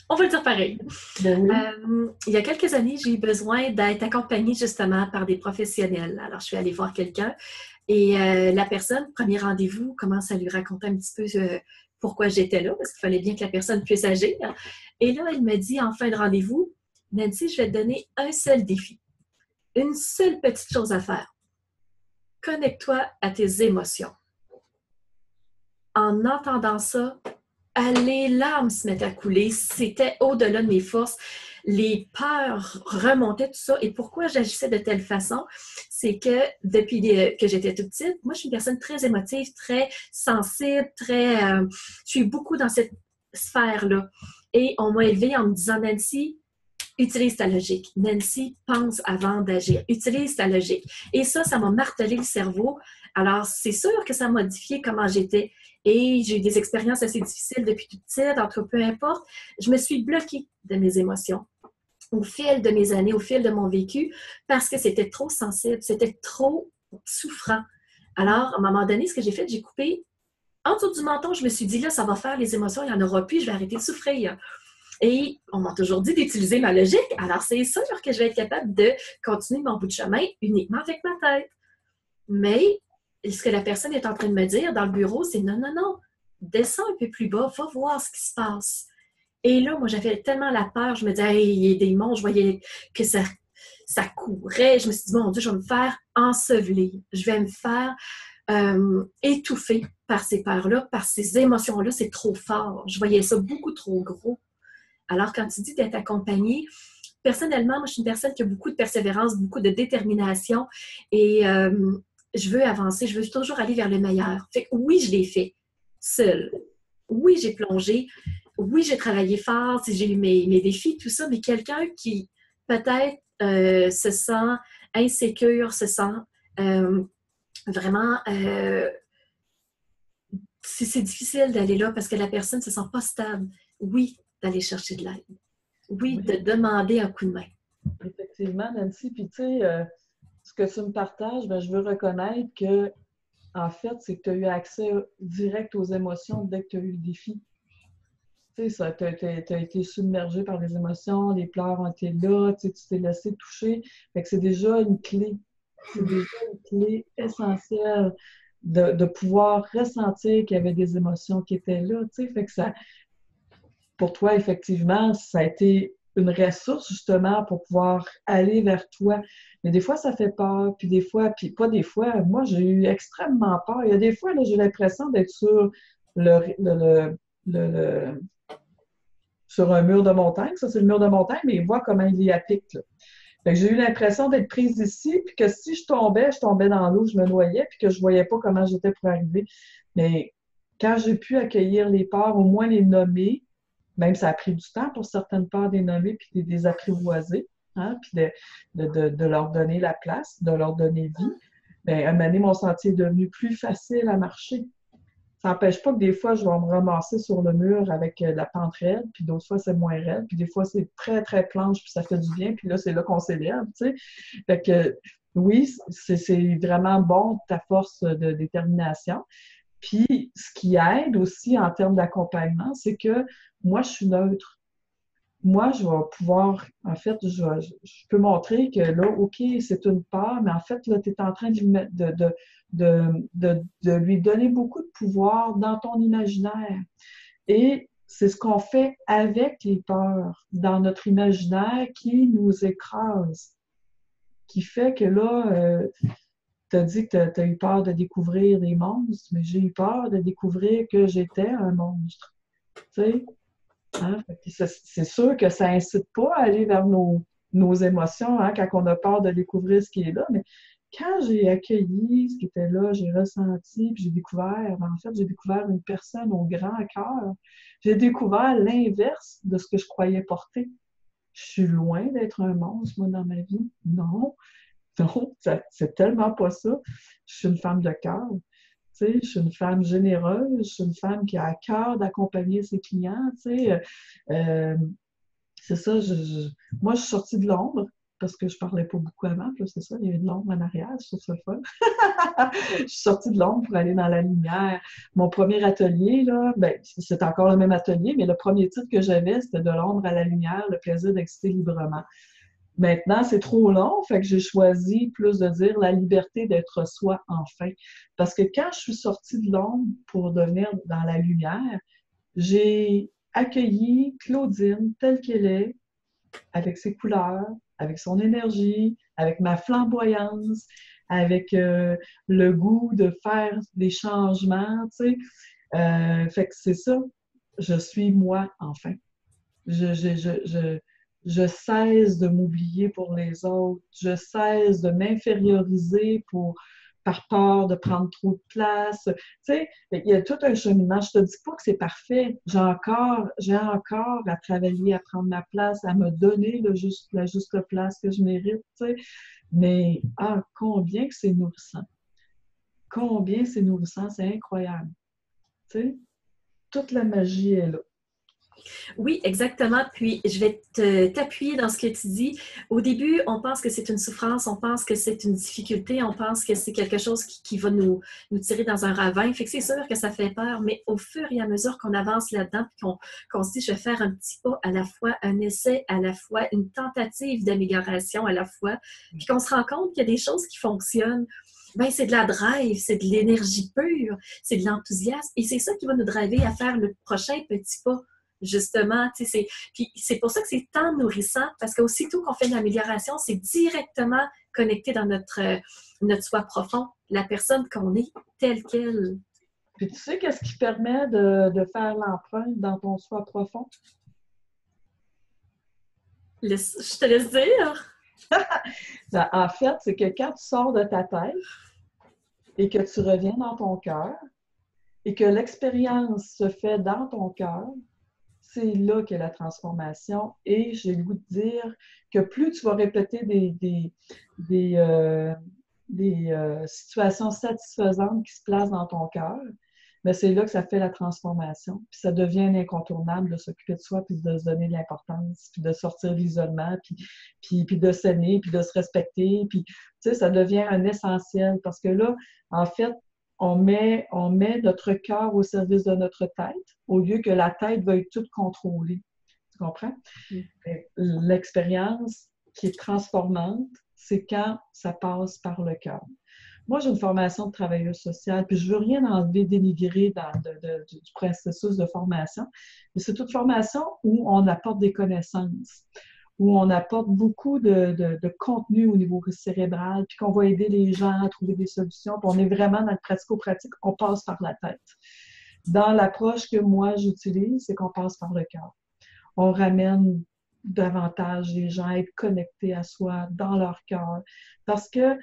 on va le dire pareil. Ben oui. Il y a quelques années, j'ai eu besoin d'être accompagnée justement par des professionnels. Alors, je suis allée voir quelqu'un et la personne, premier rendez-vous, commence à lui raconter un petit peu pourquoi j'étais là, parce qu'il fallait bien que la personne puisse agir. Et là, elle me dit en fin de rendez-vous, Nancy, je vais te donner un seul défi. Une seule petite chose à faire. Connecte-toi à tes émotions. En entendant ça, les larmes se mettent à couler. C'était au-delà de mes forces. Les peurs remontaient, tout ça. Et pourquoi j'agissais de telle façon? C'est que depuis que j'étais toute petite, moi, je suis une personne très émotive, très sensible, je suis beaucoup dans cette sphère-là. Et on m'a élevée en me disant, Nancy, utilise ta logique. Nancy, pense avant d'agir. Utilise ta logique. Et ça m'a martelé le cerveau. Alors, c'est sûr que ça a modifié comment j'étais. Et j'ai eu des expériences assez difficiles depuis toute petite, en tout cas, peu importe. Je me suis bloquée de mes émotions au fil de mes années, au fil de mon vécu, parce que c'était trop sensible, c'était trop souffrant. Alors, à un moment donné, ce que j'ai fait, j'ai coupé en dessous du menton. Je me suis dit, là, ça va faire les émotions, il n'y en aura plus, je vais arrêter de souffrir. Et on m'a toujours dit d'utiliser ma logique, alors c'est sûr que je vais être capable de continuer mon bout de chemin uniquement avec ma tête. Mais ce que la personne est en train de me dire dans le bureau, c'est non, descends un peu plus bas, va voir ce qui se passe. Et là, moi, j'avais tellement la peur, je me disais, hey, il y a des démons, je voyais que ça courait. Je me suis dit, mon Dieu, je vais me faire ensevelir, je vais me faire étouffer par ces peurs-là, par ces émotions-là, c'est trop fort. Je voyais ça beaucoup trop gros. Alors, quand tu dis d'être accompagnée, personnellement, moi, je suis une personne qui a beaucoup de persévérance, beaucoup de détermination et je veux avancer, je veux toujours aller vers le meilleur. Fait que oui, je l'ai fait seule. Oui, j'ai plongé. Oui, j'ai travaillé fort, j'ai eu mes défis, tout ça, mais quelqu'un qui peut-être se sent insécure, se sent vraiment... c'est difficile d'aller là parce que la personne ne se sent pas stable. Oui, d'aller chercher de l'aide. Oui, de demander un coup de main. Effectivement, Nancy. Puis tu sais, ce que tu me partages, ben, je veux reconnaître que, en fait, c'est que tu as eu accès direct aux émotions dès que tu as eu le défi. Tu sais, tu as été submergé par les émotions, les pleurs ont été là, tu t'es laissé toucher. Fait que c'est déjà une clé. C'est déjà une clé essentielle de pouvoir ressentir qu'il y avait des émotions qui étaient là. Tu sais, fait que ça, pour toi, effectivement, ça a été une ressource justement pour pouvoir aller vers toi. Mais des fois, ça fait peur, puis des fois, puis pas des fois, moi, j'ai eu extrêmement peur. Il y a des fois, là, j'ai l'impression d'être sur le sur un mur de montagne. Ça, c'est le mur de montagne, mais il voit comment il y a pic, là. Fait que j'ai eu l'impression d'être prise ici, puis que si je tombais dans l'eau, je me noyais, puis que je voyais pas comment j'étais pour arriver. Mais quand j'ai pu accueillir les peurs, au moins les nommer, même ça a pris du temps pour certaines peurs des nommer, puis de les apprivoiser, hein, puis de leur donner la place, de leur donner vie. Bien, à un moment donné, mon sentier est devenu plus facile à marcher. Ça n'empêche pas que des fois, je vais me ramasser sur le mur avec la pente raide, puis d'autres fois, c'est moins raide, puis des fois, c'est très, très planche, puis ça fait du bien, puis là, c'est là qu'on s'élève, tu sais. Fait que, oui, c'est vraiment bon, ta force de détermination. Puis, ce qui aide aussi en termes d'accompagnement, c'est que moi, je suis neutre. Moi, je vais pouvoir, en fait, je peux montrer que là, OK, c'est une part, mais en fait, là, tu es en train de lui donner beaucoup de pouvoir dans ton imaginaire. Et c'est ce qu'on fait avec les peurs dans notre imaginaire qui nous écrase, qui fait que là, tu as dit que tu as eu peur de découvrir des monstres, mais j'ai eu peur de découvrir que j'étais un monstre. Tu sais? Hein? C'est sûr que ça incite pas à aller vers nos émotions, hein, quand on a peur de découvrir ce qui est là, mais quand j'ai accueilli ce qui était là, j'ai ressenti, puis j'ai découvert, en fait, j'ai découvert une personne au grand cœur. J'ai découvert l'inverse de ce que je croyais porter. Je suis loin d'être un monstre, moi, dans ma vie. Non, non, c'est tellement pas ça. Je suis une femme de cœur. Tu sais, je suis une femme généreuse, je suis une femme qui a à cœur d'accompagner ses clients. Tu sais. Euh, c'est ça, moi, je suis sortie de l'ombre parce que je parlais pas beaucoup avant. Puis là, c'est ça, il y avait de l'ombre en arrière, je trouve ça fun. Je suis sortie de l'ombre pour aller dans la lumière. Mon premier atelier, là, ben, c'est encore le même atelier, mais le premier titre que j'avais, c'était De l'ombre à la lumière, le plaisir d'exister librement. Maintenant, c'est trop long, fait que j'ai choisi plus de dire la liberté d'être soi enfin. Parce que quand je suis sortie de l'ombre pour devenir dans la lumière, j'ai accueilli Claudine telle qu'elle est, avec ses couleurs, avec son énergie, avec ma flamboyance, avec le goût de faire des changements, tu sais. Fait que c'est ça, je suis moi enfin. Je, je, je, je, je cesse de m'oublier pour les autres, je cesse de m'inférioriser par peur de prendre trop de place. Tu sais, il y a tout un cheminement. Je te dis pas que c'est parfait. J'ai encore à travailler, à prendre ma place, à me donner la juste place que je mérite. Tu sais. Mais combien que c'est nourrissant. Combien c'est nourrissant, c'est incroyable. Tu sais, toute la magie est là. Oui, exactement. Puis, je vais t'appuyer dans ce que tu dis. Au début, on pense que c'est une souffrance, on pense que c'est une difficulté, on pense que c'est quelque chose qui va nous tirer dans un ravin. Fait que c'est sûr que ça fait peur, mais au fur et à mesure qu'on avance là-dedans, puis qu'on se dit, je vais faire un petit pas à la fois, un essai à la fois, une tentative d'amélioration à la fois, puis qu'on se rend compte qu'il y a des choses qui fonctionnent. Ben, c'est de la drive, c'est de l'énergie pure, c'est de l'enthousiasme, et c'est ça qui va nous driver à faire le prochain petit pas. Justement, puis c'est pour ça que c'est tant nourrissant, parce qu'aussitôt qu'on fait une amélioration, c'est directement connecté dans notre soi profond, la personne qu'on est telle qu'elle. Puis tu sais qu'est-ce qui permet de faire l'empreinte dans ton soi profond? Je te laisse dire. En fait, c'est que quand tu sors de ta tête et que tu reviens dans ton cœur et que l'expérience se fait dans ton cœur, c'est là qu'est la transformation. Et j'ai le goût de dire que plus tu vas répéter des situations satisfaisantes qui se placent dans ton cœur, mais c'est là que ça fait la transformation. Puis ça devient un incontournable de s'occuper de soi, puis de se donner de l'importance, puis de sortir de l'isolement, puis de s'aimer, puis de se respecter. Puis, tu sais, ça devient un essentiel parce que là, en fait, on met notre cœur au service de notre tête au lieu que la tête veuille tout contrôler. Tu comprends? Mm. L'expérience qui est transformante, c'est quand ça passe par le cœur. Moi, j'ai une formation de travailleuse sociale, puis je ne veux rien enlever, dénigrer du processus de formation, mais c'est toute formation où on apporte des connaissances, où on apporte beaucoup de contenu au niveau cérébral, puis qu'on va aider les gens à trouver des solutions, puis on est vraiment dans le pratico-pratique, on passe par la tête. Dans l'approche que moi j'utilise, c'est qu'on passe par le cœur. On ramène davantage les gens à être connectés à soi, dans leur cœur, parce que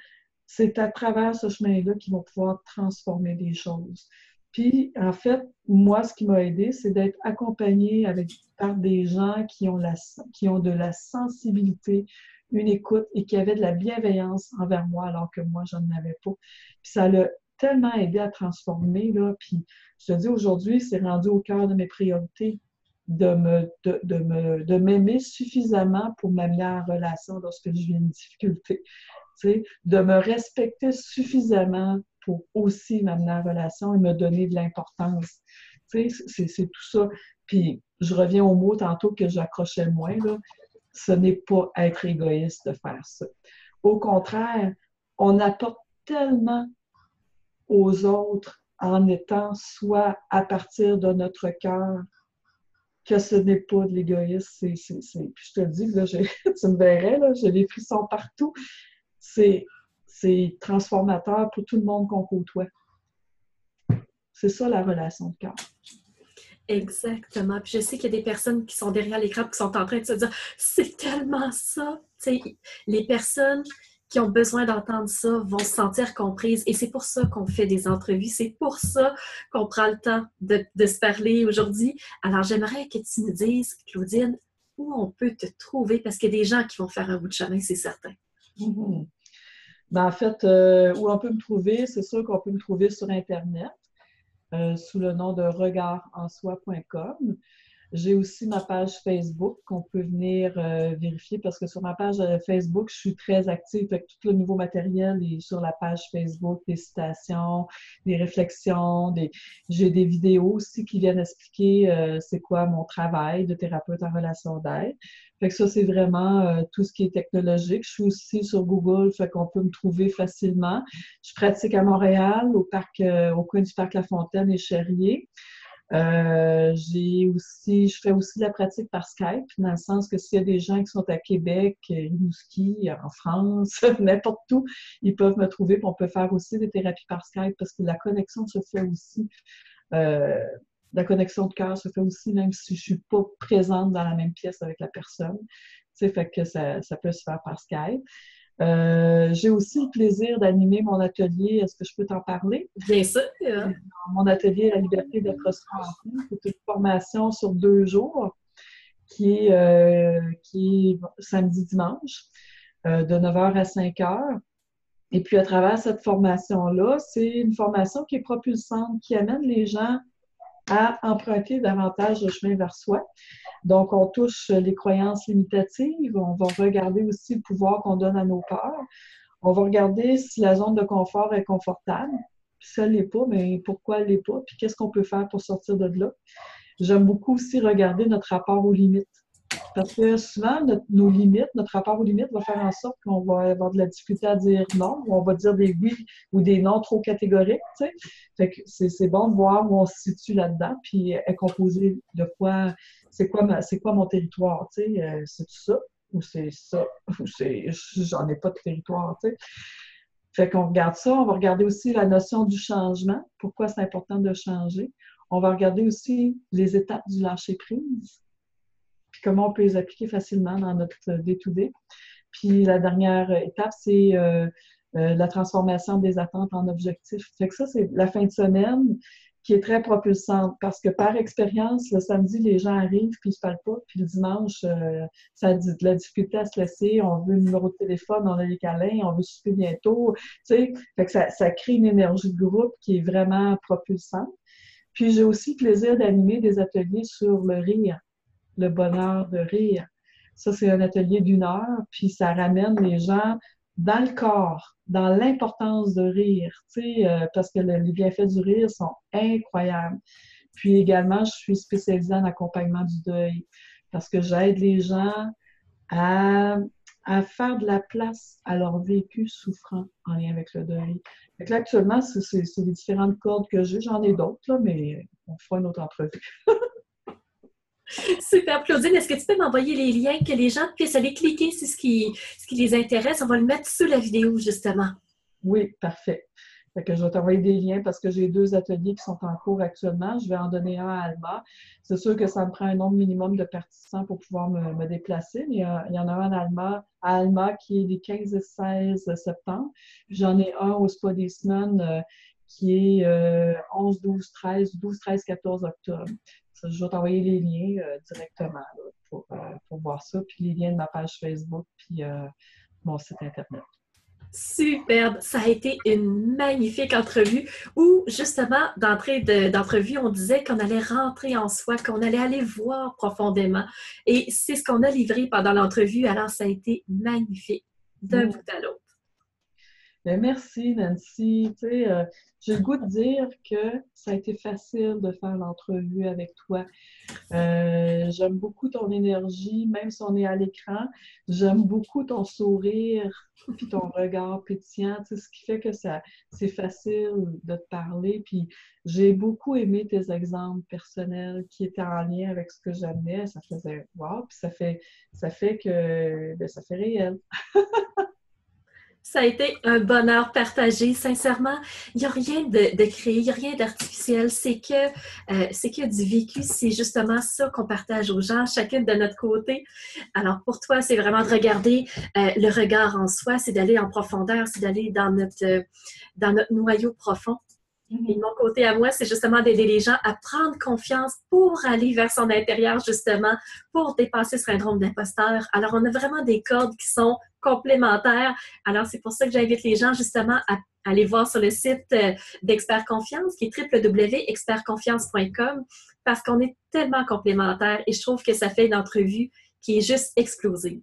c'est à travers ce chemin-là qu'ils vont pouvoir transformer des choses. Puis, en fait, moi, ce qui m'a aidé, c'est d'être accompagnée par des gens qui ont de la sensibilité, une écoute et qui avaient de la bienveillance envers moi alors que moi, je n'en avais pas. Puis ça l'a tellement aidé à transformer, là. Puis, je te dis, aujourd'hui, c'est rendu au cœur de mes priorités de m'aimer suffisamment pour m'amener en relation lorsque je vis une difficulté. De me respecter suffisamment pour aussi m'amener en relation et me donner de l'importance. C'est tout ça. Puis, je reviens au mot tantôt que j'accrochais moins, là. Ce n'est pas être égoïste de faire ça. Au contraire, on apporte tellement aux autres en étant soit à partir de notre cœur que ce n'est pas de l'égoïsme. Puis je te dis, là, tu me verrais, là, j'ai des frissons partout. C'est transformateur pour tout le monde qu'on côtoie. C'est ça la relation de cœur. Exactement. Puis je sais qu'il y a des personnes qui sont derrière l'écran qui sont en train de se dire c'est tellement ça. Tu sais, les personnes qui ont besoin d'entendre ça vont se sentir comprises. Et c'est pour ça qu'on fait des entrevues. C'est pour ça qu'on prend le temps de se parler aujourd'hui. Alors, j'aimerais que tu nous dises, Claudine, où on peut te trouver, parce qu'il y a des gens qui vont faire un bout de chemin, c'est certain. Mm-hmm. Ben, en fait, où on peut me trouver, c'est sûr qu'on peut me trouver sur Internet. Sous le nom de regardenSoi.com. J'ai aussi ma page Facebook qu'on peut venir vérifier parce que sur ma page Facebook, je suis très active. Fait que tout le nouveau matériel est sur la page Facebook, des citations, des réflexions, j'ai des vidéos aussi qui viennent expliquer c'est quoi mon travail de thérapeute en relation d'aide. Fait que ça, c'est vraiment tout ce qui est technologique. Je suis aussi sur Google, fait qu'on peut me trouver facilement. Je pratique à Montréal, au coin du parc La Fontaine et Cherrier. Je fais aussi de la pratique par Skype, dans le sens que s'il y a des gens qui sont à Québec, Rimouski, en France, n'importe où, ils peuvent me trouver. Puis on peut faire aussi des thérapies par Skype parce que la connexion se fait aussi. La connexion de cœur se fait aussi, même si je ne suis pas présente dans la même pièce avec la personne. Tu sais, fait que ça peut se faire par Skype. J'ai aussi le plaisir d'animer mon atelier. Est-ce que je peux t'en parler? Bien sûr. Mon atelier La liberté d'être soi en vie, c'est une formation sur 2 jours qui est samedi-dimanche, de 9h à 5h. Et puis, à travers cette formation-là, c'est une formation qui est propulsante, qui amène les gens à emprunter davantage le chemin vers soi. Donc, on touche les croyances limitatives, on va regarder aussi le pouvoir qu'on donne à nos peurs, on va regarder si la zone de confort est confortable, puis si elle ne l'est pas, mais pourquoi elle ne l'est pas, puis qu'est-ce qu'on peut faire pour sortir de là. J'aime beaucoup aussi regarder notre rapport aux limites. Parce que souvent, nos limites, notre rapport aux limites va faire en sorte qu'on va avoir de la difficulté à dire non, ou on va dire des oui ou des non trop catégoriques, tu sais. Fait que c'est bon de voir où on se situe là-dedans, puis est composé de quoi, c'est quoi mon territoire, tu sais, c'est ça, ou c'est ça, ou j'en ai pas de territoire, tu sais. Fait qu'on regarde ça, on va regarder aussi la notion du changement, pourquoi c'est important de changer. On va regarder aussi les étapes du lâcher-prise, puis comment on peut les appliquer facilement dans notre day-to-day. Puis la dernière étape, c'est la transformation des attentes en objectifs. Fait que ça, c'est la fin de semaine qui est très propulsante parce que par expérience, le samedi, les gens arrivent puis ils se parlent pas. Puis le dimanche, ça a de la difficulté à se laisser. On veut le numéro de téléphone, on a les câlins, on veut souper bientôt. Tu sais, fait que ça crée une énergie de groupe qui est vraiment propulsante. Puis j'ai aussi le plaisir d'animer des ateliers sur le rire, le bonheur de rire. Ça, c'est un atelier d'1 heure, puis ça ramène les gens dans le corps, dans l'importance de rire, tu sais, parce que les bienfaits du rire sont incroyables. Puis également, je suis spécialisée en accompagnement du deuil, parce que j'aide les gens à faire de la place à leur vécu souffrant en lien avec le deuil. Donc là, actuellement, c'est les différentes cordes que j'ai. J'en ai d'autres, là, mais on fera une autre entrevue. Super, Claudine. Est-ce que tu peux m'envoyer les liens que les gens puissent aller cliquer sur ce qui les intéresse? On va le mettre sous la vidéo, justement. Oui, parfait. Fait que je vais t'envoyer des liens parce que j'ai 2 ateliers qui sont en cours actuellement. Je vais en donner un à Alma. C'est sûr que ça me prend un nombre minimum de participants pour pouvoir me déplacer, mais il y en a un à Alma qui est les 15 et 16 septembre. J'en ai un au Spa des Semaines qui est 11, 12, 13, 12, 13, 14 octobre. Je vais t'envoyer les liens directement là, pour voir ça, puis les liens de ma page Facebook, puis mon site Internet. Superbe! Ça a été une magnifique entrevue où, justement, d'entrée d'entrevue, on disait qu'on allait rentrer en soi, qu'on allait aller voir profondément. Et c'est ce qu'on a livré pendant l'entrevue. Alors, ça a été magnifique d'un bout à l'autre. Mais merci, Nancy. Tu sais, j'ai le goût de dire que ça a été facile de faire l'entrevue avec toi. J'aime beaucoup ton énergie, même si on est à l'écran. J'aime beaucoup ton sourire puis ton regard pétillant, tu sais, ce qui fait que c'est facile de te parler. Puis j'ai beaucoup aimé tes exemples personnels qui étaient en lien avec ce que j'aimais. Ça faisait wow, puis ça fait que ben, ça fait réel. Ça a été un bonheur partagé. Sincèrement, il n'y a rien de créé, il n'y a rien d'artificiel. C'est que du vécu. C'est justement ça qu'on partage aux gens, chacune de notre côté. Alors, pour toi, c'est vraiment de regarder le regard en soi, c'est d'aller en profondeur, c'est d'aller dans notre noyau profond. Et de Mhm. mon côté à moi, c'est justement d'aider les gens à prendre confiance pour aller vers son intérieur, justement, pour dépasser ce syndrome d'imposteur. Alors, on a vraiment des cordes qui sont complémentaires. Alors, c'est pour ça que j'invite les gens, justement, à aller voir sur le site d'Expert Confiance, qui est www.expertconfiance.com, parce qu'on est tellement complémentaires et je trouve que ça fait une entrevue qui est juste explosive.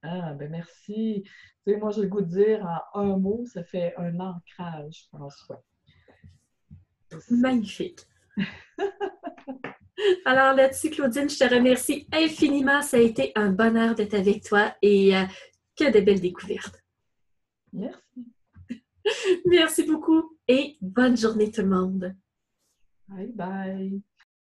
Ah, ben merci. Tu sais, moi, j'ai le goût de dire en un mot, ça fait un ancrage en soi. Magnifique. Alors là-dessus, Claudine, je te remercie infiniment. Ça a été un bonheur d'être avec toi et que de belles découvertes. Merci. Merci beaucoup et bonne journée tout le monde. Bye bye.